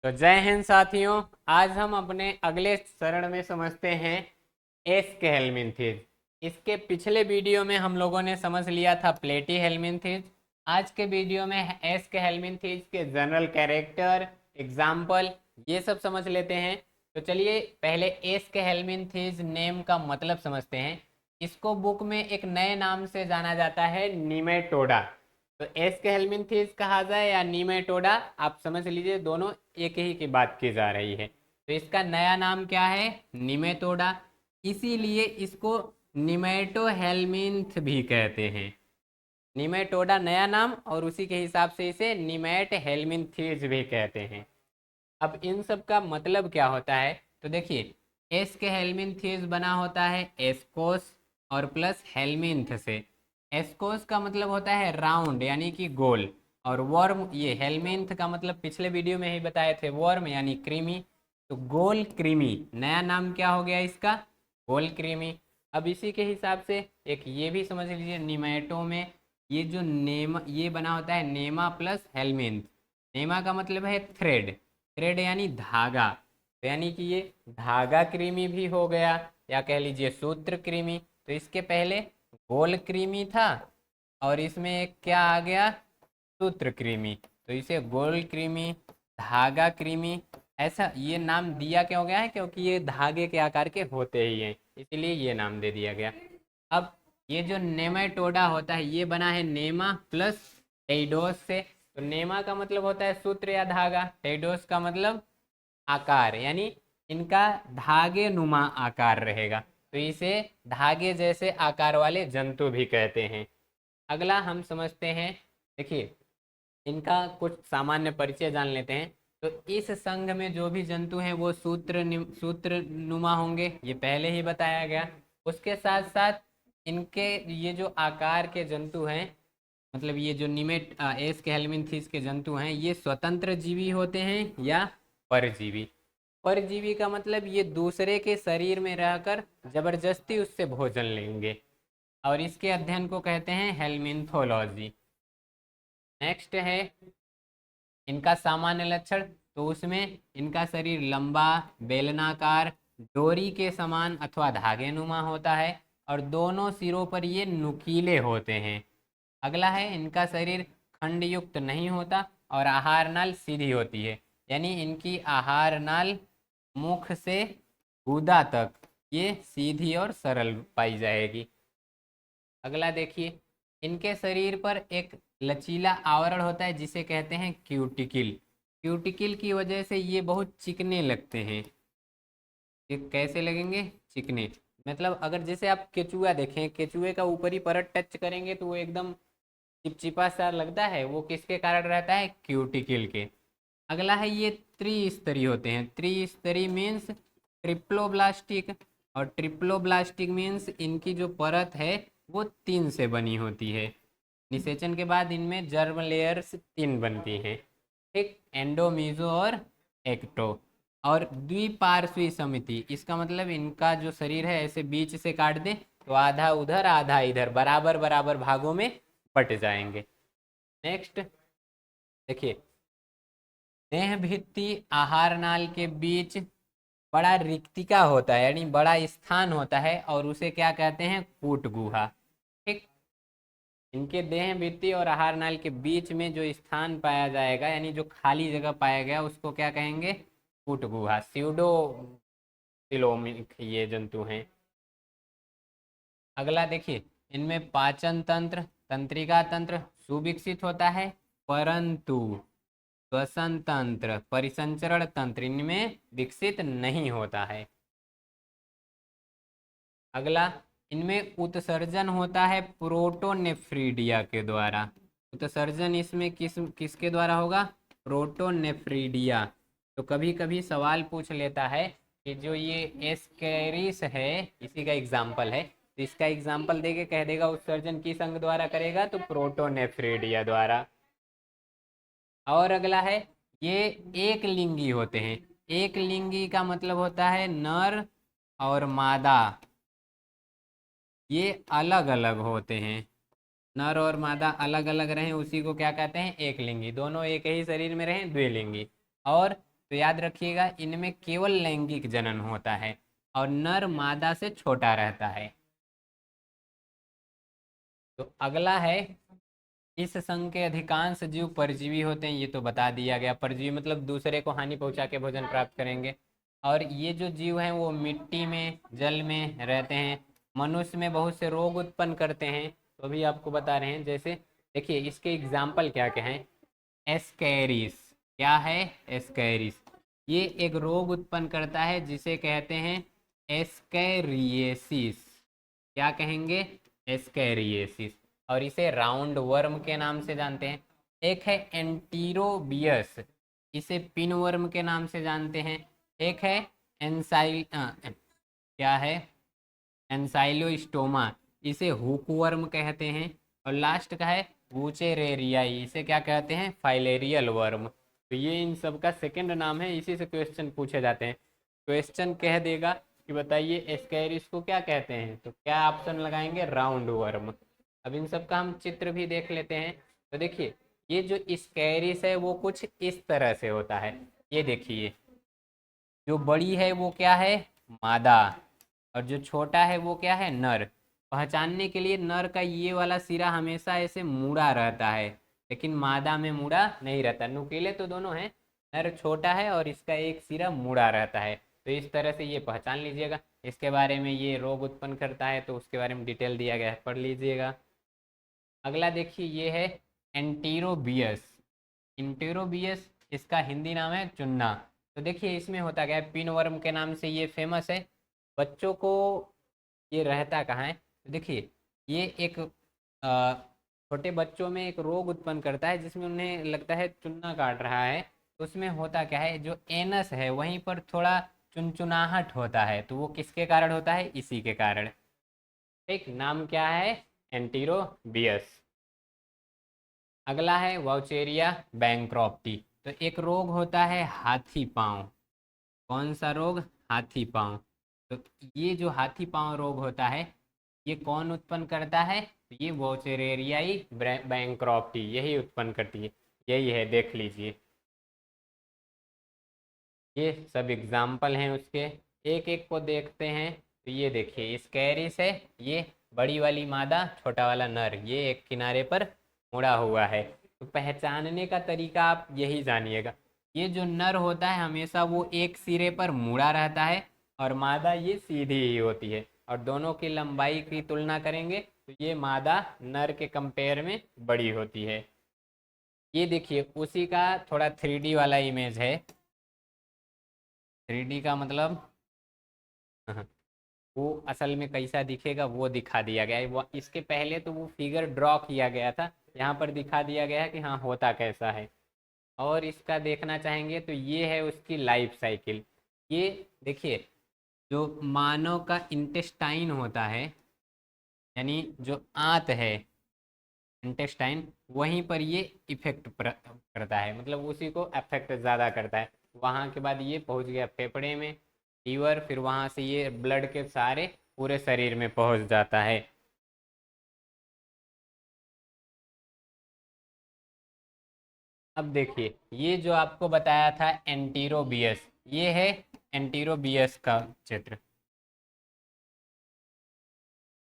तो जय हिंद साथियों। आज हम अपने अगले चरण में समझते हैं एस के हेल्मिंथिस। इसके पिछले वीडियो में हम लोगों ने समझ लिया था प्लेटी हेल्मिंथिस। आज के वीडियो में एस के हेल्मिंथिस के जनरल कैरेक्टर, एग्जाम्पल, ये सब समझ लेते हैं। तो चलिए पहले एस के हेल्मिंथिस नेम का मतलब समझते हैं। इसको बुक में एक नए नाम से जाना जाता है, निमेटोडा। तो एस के हेल्मिंथिस कहा जाए या नीमेटोडा, आप समझ लीजिए दोनों एक ही की बात की जा रही है। तो इसका नया नाम क्या है? निमेटोडा। इसीलिए इसको निमेटो हेल्मिंथ भी कहते हैं। निमेटोडा नया नाम, और उसी के हिसाब से इसे निमेट हेल्मिंथीज भी कहते हैं। अब इन सब का मतलब क्या होता है? तो देखिए, एस के हेल्मिंथीज बना होता है एस्कोस और प्लस हेल्मिंथ से। एस्कोस का मतलब होता है राउंड यानी कि गोल, और वर्म, ये हेल्मिंथ का मतलब पिछले वीडियो में ही बताए थे, वर्म यानी कृमि। तो गोल कृमि, नया नाम क्या हो गया इसका? गोल कृमि। अब इसी के हिसाब से एक ये भी समझ लीजिए, निमेटो में ये जो नेम ये बना होता है नेमा प्लस हेल्मिंथ। नेमा का मतलब है थ्रेड, थ्रेड यानी धागा, तो यानी कि ये धागा कृमि भी हो गया, या कह लीजिए सूत्र कृमि। तो इसके पहले गोल कृमि था, और इसमें एक क्या आ गया? सूत्र कृमि। तो इसे गोल कृमि, धागा कृमि, ऐसा ये नाम दिया क्या हो गया है? क्योंकि ये धागे के आकार के होते ही हैं, इसलिए ये नाम दे दिया गया। अब ये जो नेमाटोडा होता है ये बना है नेमा प्लस टेइडोस से। तो नेमा का मतलब होता है सूत्र या धागा, टेइडोस का मतलब आकार, यानी इनका धागे नुमा आकार रहेगा, तो इसे धागे जैसे आकार वाले जंतु भी कहते हैं। अगला हम समझते हैं, देखिए इनका कुछ सामान्य परिचय जान लेते हैं। तो इस संघ में जो भी जंतु हैं वो सूत्र नुमा होंगे, ये पहले ही बताया गया। उसके साथ साथ इनके ये जो आकार के जंतु हैं, मतलब ये जो एस के हेल्मिंथिस के जंतु हैं, ये स्वतंत्र जीवी होते हैं या परजीवी। परजीवी का मतलब ये दूसरे के शरीर में रहकर जबरदस्ती उससे भोजन लेंगे, और इसके अध्ययन को कहते हैं हेल्मिंथोलॉजी। नेक्स्ट है इनका सामान्य लक्षण। तो उसमें इनका शरीर लंबा, बेलनाकार, डोरी के समान अथवा धागे नुमा होता है, और दोनों सिरों पर ये नुकीले होते हैं। अगला है इनका शरीर खंड युक्त नहीं होता, और आहार नाल सीधी होती है, यानी इनकी आहार नाल मुख से गुदा तक ये सीधी और सरल पाई जाएगी। अगला देखिए, इनके शरीर पर एक लचीला आवरण होता है जिसे कहते हैं क्यूटिकल। क्यूटिकल की वजह से ये बहुत चिकने लगते हैं। ये कैसे लगेंगे? चिकने। मतलब अगर जैसे आप केचुआ देखें, केचुए का ऊपरी परत टच करेंगे तो वो एकदम चिपचिपा सा लगता है, वो किसके कारण रहता है? क्यूटिकल के। अगला है ये त्रिस्तरीय होते हैं। त्रिस्तरीय मीन्स ट्रिप्लोब्लास्टिक, और ट्रिप्लोब्लास्टिक मीन्स इनकी जो परत है वो 3 से बनी होती है। निषेचन के बाद इनमें जर्म लेयर्स 3 बनती हैं, ठीक, एंडो, मीजो और एक्टो। और द्विपार्श्वी समिति, इसका मतलब इनका जो शरीर है ऐसे बीच से काट दें तो आधा उधर आधा इधर बराबर बराबर भागों में बट जाएंगे। नेक्स्ट देखिए, देह भित्ति आहार नाल के बीच बड़ा रिक्तिका होता है, यानी बड़ा स्थान होता है, और उसे क्या कहते हैं? कूट गुहा। ठीक, इनके देह भित्ति और आहार नाल के बीच में जो स्थान पाया जाएगा, यानी जो खाली जगह पाया गया, उसको क्या कहेंगे? कूट गुहा। स्यूडो सिलोमिक ये जंतु हैं। अगला देखिए, इनमें पाचन तंत्र, तंत्रिका तंत्र सुविकसित होता है, परंतु श्वसन तंत्र, परिसंचरण तंत्र इनमें विकसित नहीं होता है। अगला, इनमें उत्सर्जन होता है प्रोटोनेफ्रीडिया के द्वारा। उत्सर्जन इसमें किसके द्वारा होगा? प्रोटोनेफ्रीडिया। तो कभी कभी सवाल पूछ लेता है कि जो ये एस्केरिस है, इसी का एग्जाम्पल है, तो इसका एग्जाम्पल देके कह देगा उत्सर्जन किस अंग द्वारा करेगा? तो प्रोटोनेफ्रीडिया द्वारा। और अगला है, ये एक लिंगी होते हैं। एक लिंगी का मतलब होता है नर और मादा ये अलग अलग होते हैं। नर और मादा अलग अलग रहें उसी को क्या कहते हैं? एक लिंगी। दोनों एक ही शरीर में रहें, द्विलिंगी। और तो याद रखिएगा इनमें केवल लैंगिक जनन होता है और नर मादा से छोटा रहता है। तो अगला है, इस संघ के अधिकांश जीव परजीवी होते हैं, ये तो बता दिया गया। परजीवी मतलब दूसरे को हानि पहुंचा के भोजन प्राप्त करेंगे। और ये जो जीव हैं वो मिट्टी में, जल में रहते हैं। मनुष्य में बहुत से रोग उत्पन्न करते हैं, तो भी आपको बता रहे हैं। जैसे देखिए इसके एग्जाम्पल क्या क्या हैं। एस्कैरिस, क्या है एस्कैरिस, ये एक रोग उत्पन्न करता है जिसे कहते हैं एस्कैरिएसिस। क्या कहेंगे, एस्कैरिएसिस। और इसे राउंड वर्म के नाम से जानते हैं। एक है एंटीरोबियस, इसे पिन वर्म के नाम से जानते हैं। एक है एंसाइल क्या है, एंसाइलोस्टोमा, इसे हुकवर्म कहते हैं। और लास्ट का है वूचेरेरियाई, इसे क्या कहते हैं, फाइलेरियल वर्म। तो ये इन सब का सेकंड नाम है, इसी से क्वेश्चन पूछे जाते हैं। क्वेश्चन कह देगा कि बताइए एस्कैरिस को क्या कहते हैं, तो क्या ऑप्शन लगाएंगे, राउंड वर्म। अब इन सब का हम चित्र भी देख लेते हैं। तो देखिए ये जो स्कैरिस है वो कुछ इस तरह से होता है। ये देखिए जो बड़ी है वो क्या है, मादा, और जो छोटा है वो क्या है, नर। पहचानने के लिए नर का ये वाला सिरा हमेशा ऐसे मुड़ा रहता है, लेकिन मादा में मुड़ा नहीं रहता। नुकीले तो दोनों हैं, नर छोटा है और इसका एक सिरा मुड़ा रहता है। तो इस तरह से ये पहचान लीजिएगा। इसके बारे में, ये रोग उत्पन्न करता है तो उसके बारे में डिटेल दिया गया है, पढ़ लीजिएगा। अगला देखिए ये है एंटीरोबियस। इंटेरोबियस इसका हिंदी नाम है चुन्ना। तो देखिए इसमें होता क्या है, पिन वर्म के नाम से ये फेमस है। बच्चों को, ये रहता कहाँ है, तो देखिए ये एक छोटे बच्चों में एक रोग उत्पन्न करता है जिसमें उन्हें लगता है चुन्ना काट रहा है। तो उसमें होता क्या है, जो एनस है वहीं पर थोड़ा चुनचुनाहट होता है, तो वो किसके कारण होता है, इसी के कारण। ठीक, नाम क्या है, एंटीरोबियस। अगला है वाउचेरिया बैंक्रॉप्टी। तो एक रोग होता है हाथी पांव। कौन सा रोग, हाथी पांव। तो ये जो हाथी पांव रोग होता है ये कौन उत्पन्न करता है, तो ये वाउचेरेरियाई बैंक्रॉप्टी यही उत्पन्न करती है। यही है, देख लीजिए। ये सब एग्जाम्पल हैं उसके, एक एक को देखते हैं। तो ये देखिए स्कैरिस है, ये बड़ी वाली मादा, छोटा वाला नर, ये एक किनारे पर मुड़ा हुआ है। तो पहचानने का तरीका आप यही जानिएगा। ये जो नर होता है हमेशा वो एक सिरे पर मुड़ा रहता है, और मादा ये सीधी ही होती है। और दोनों की लंबाई की तुलना करेंगे तो ये मादा नर के कंपेयर में बड़ी होती है। ये देखिए उसी का थोड़ा 3D वाला इमेज है। 3D का मतलब वो असल में कैसा दिखेगा वो दिखा दिया गया है। वो इसके पहले तो वो फिगर ड्रॉ किया गया था, यहाँ पर दिखा दिया गया है कि हाँ होता कैसा है। और इसका देखना चाहेंगे तो ये है उसकी लाइफ साइकिल। ये देखिए जो मानव का इंटेस्टाइन होता है, यानी जो आंत है, इंटेस्टाइन, वहीं पर ये इफेक्ट करता है, मतलब उसी को अफेक्ट ज़्यादा करता है। वहाँ के बाद ये पहुँच गया फेफड़े में, लीवर, फिर वहाँ से ये ब्लड के सारे पूरे शरीर में पहुँच जाता है। अब देखिए ये जो आपको बताया था एंटीरोबियस, ये है एंटीरोबियस का चित्र।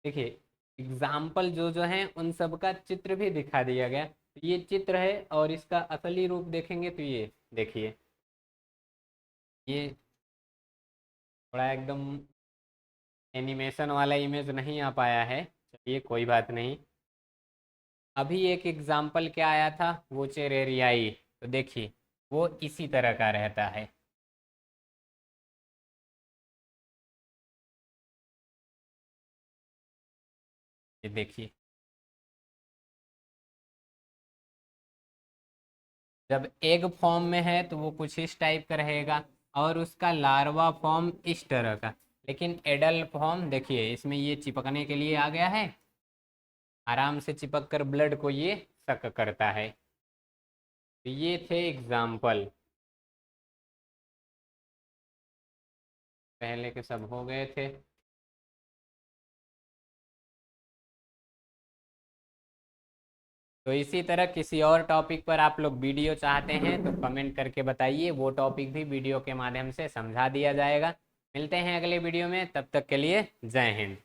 देखिए एग्जाम्पल जो जो हैं उन सब का चित्र भी दिखा दिया गया। तो ये चित्र है, और इसका असली रूप देखेंगे तो ये देखिए, ये थोड़ा एकदम एनिमेशन वाला इमेज नहीं आ पाया है, चलिए कोई बात नहीं। अभी एक एग्जाम्पल क्या आया था, वो चेरेरियाई, तो देखिए वो इसी तरह का रहता है। ये देखिए जब एग फॉर्म में है तो वो कुछ इस टाइप का रहेगा, और उसका लार्वा फॉर्म इस तरह का। लेकिन एडल्ट फॉर्म देखिए इसमें ये चिपकने के लिए आ गया है, आराम से चिपक कर ब्लड को ये सक करता है। तो ये थे एग्जाम्पल, पहले के सब हो गए थे। तो इसी तरह किसी और टॉपिक पर आप लोग वीडियो चाहते हैं तो कमेंट करके बताइए, वो टॉपिक भी वीडियो के माध्यम से समझा दिया जाएगा। मिलते हैं अगले वीडियो में, तब तक के लिए जय हिंद।